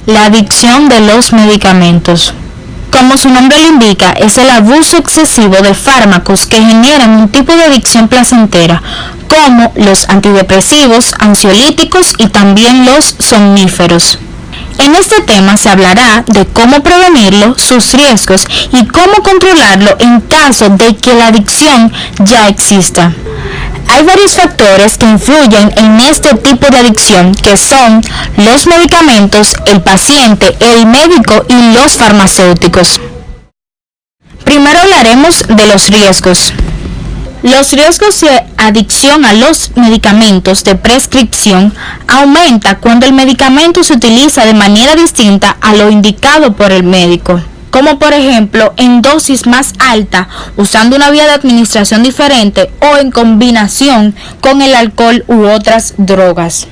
La adicción de los medicamentos. Como su nombre lo indica, es el abuso excesivo de fármacos que generan un tipo de adicción placentera, como los antidepresivos, ansiolíticos y también los somníferos. En este tema se hablará de cómo prevenirlo, sus riesgos y cómo controlarlo en caso de que la adicción ya exista. Hay varios factores que influyen en este tipo de adicción, que son los medicamentos, el paciente, el médico y los farmacéuticos. Primero hablaremos de los riesgos. Los riesgos de adicción a los medicamentos de prescripción aumenta cuando el medicamento se utiliza de manera distinta a lo indicado por el médico, como por ejemplo en dosis más alta, usando una vía de administración diferente o en combinación con el alcohol u otras drogas.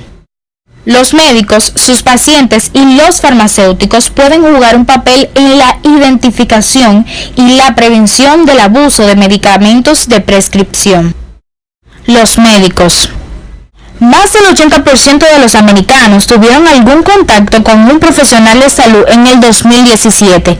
Los médicos, sus pacientes y los farmacéuticos pueden jugar un papel en la identificación y la prevención del abuso de medicamentos de prescripción. Los médicos. Más del 80% de los americanos tuvieron algún contacto con un profesional de salud en el 2017.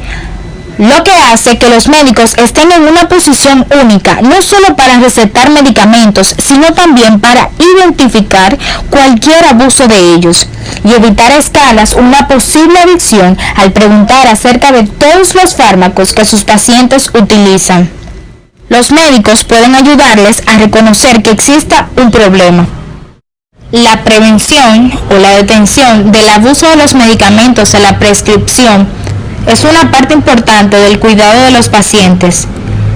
Lo que hace que los médicos estén en una posición única, no solo para recetar medicamentos, sino también para identificar cualquier abuso de ellos y evitar a escalas una posible adicción al preguntar acerca de todos los fármacos que sus pacientes utilizan. Los médicos pueden ayudarles a reconocer que exista un problema. La prevención o la detención del abuso de los medicamentos de la prescripción es una parte importante del cuidado de los pacientes.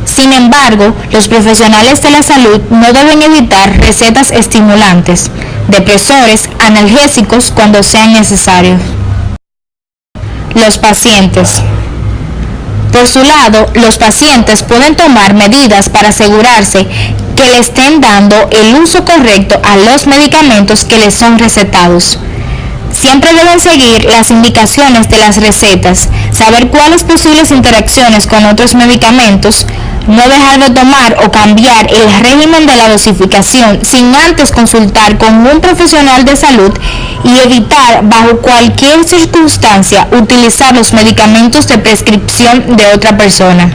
Sin embargo, los profesionales de la salud no deben evitar recetas estimulantes, depresores, analgésicos cuando sean necesarios. Los pacientes. Por su lado, los pacientes pueden tomar medidas para asegurarse que le estén dando el uso correcto a los medicamentos que les son recetados. Siempre deben seguir las indicaciones de las recetas, saber cuáles posibles interacciones con otros medicamentos, no dejar de tomar o cambiar el régimen de la dosificación sin antes consultar con un profesional de salud y evitar bajo cualquier circunstancia utilizar los medicamentos de prescripción de otra persona.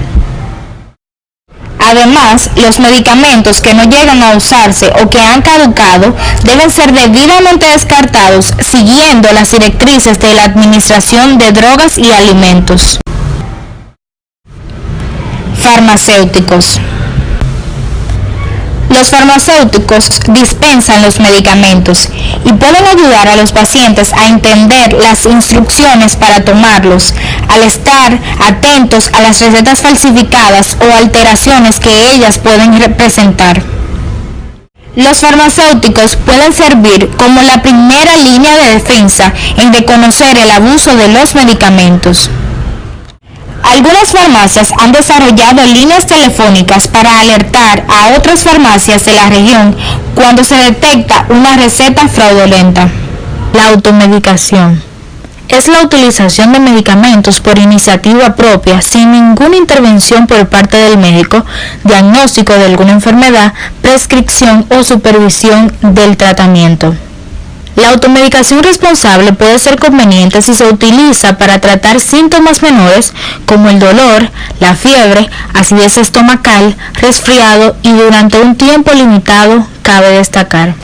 Además, los medicamentos que no llegan a usarse o que han caducado deben ser debidamente descartados siguiendo las directrices de la Administración de Drogas y Alimentos. Farmacéuticos. Los farmacéuticos dispensan los medicamentos y pueden ayudar a los pacientes a entender las instrucciones para tomarlos, al estar atentos a las recetas falsificadas o alteraciones que ellas pueden representar. Los farmacéuticos pueden servir como la primera línea de defensa en reconocer el abuso de los medicamentos. Algunas farmacias han desarrollado líneas telefónicas para alertar a otras farmacias de la región cuando se detecta una receta fraudulenta. La automedicación. Es la utilización de medicamentos por iniciativa propia sin ninguna intervención por parte del médico, diagnóstico de alguna enfermedad, prescripción o supervisión del tratamiento. La automedicación responsable puede ser conveniente si se utiliza para tratar síntomas menores como el dolor, la fiebre, acidez estomacal, resfriado y durante un tiempo limitado, cabe destacar.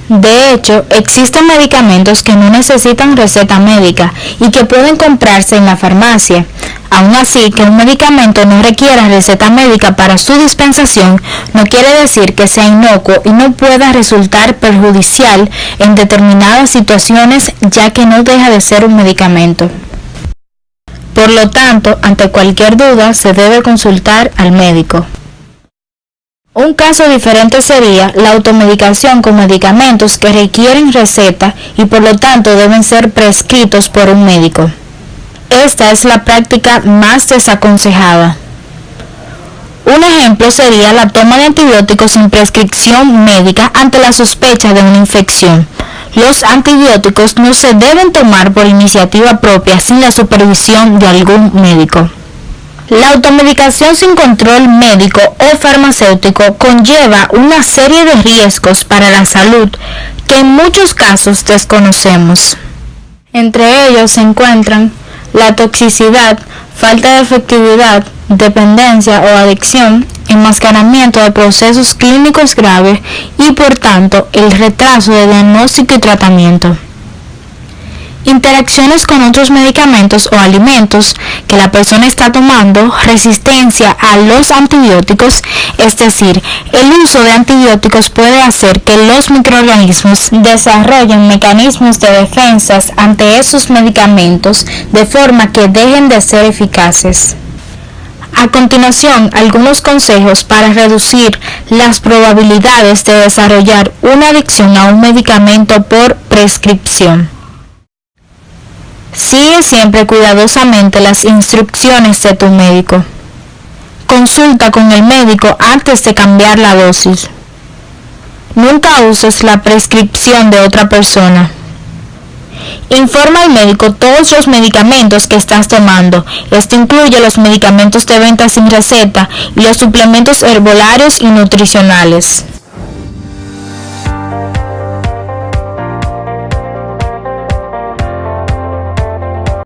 De hecho, existen medicamentos que no necesitan receta médica y que pueden comprarse en la farmacia. Aun así, que un medicamento no requiera receta médica para su dispensación no quiere decir que sea inocuo y no pueda resultar perjudicial en determinadas situaciones, ya que no deja de ser un medicamento. Por lo tanto, ante cualquier duda se debe consultar al médico. Un caso diferente sería la automedicación con medicamentos que requieren receta y por lo tanto deben ser prescritos por un médico. Esta es la práctica más desaconsejada. Un ejemplo sería la toma de antibióticos sin prescripción médica ante la sospecha de una infección. Los antibióticos no se deben tomar por iniciativa propia sin la supervisión de algún médico. La automedicación sin control médico o farmacéutico conlleva una serie de riesgos para la salud que en muchos casos desconocemos. Entre ellos se encuentran la toxicidad, falta de efectividad, dependencia o adicción, enmascaramiento de procesos clínicos graves y, por tanto, el retraso de diagnóstico y tratamiento. Interacciones con otros medicamentos o alimentos que la persona está tomando, resistencia a los antibióticos, es decir, el uso de antibióticos puede hacer que los microorganismos desarrollen mecanismos de defensa ante esos medicamentos de forma que dejen de ser eficaces. A continuación, algunos consejos para reducir las probabilidades de desarrollar una adicción a un medicamento por prescripción. Sigue siempre cuidadosamente las instrucciones de tu médico. Consulta con el médico antes de cambiar la dosis. Nunca uses la prescripción de otra persona. Informa al médico todos los medicamentos que estás tomando. Esto incluye los medicamentos de venta sin receta y los suplementos herbolarios y nutricionales.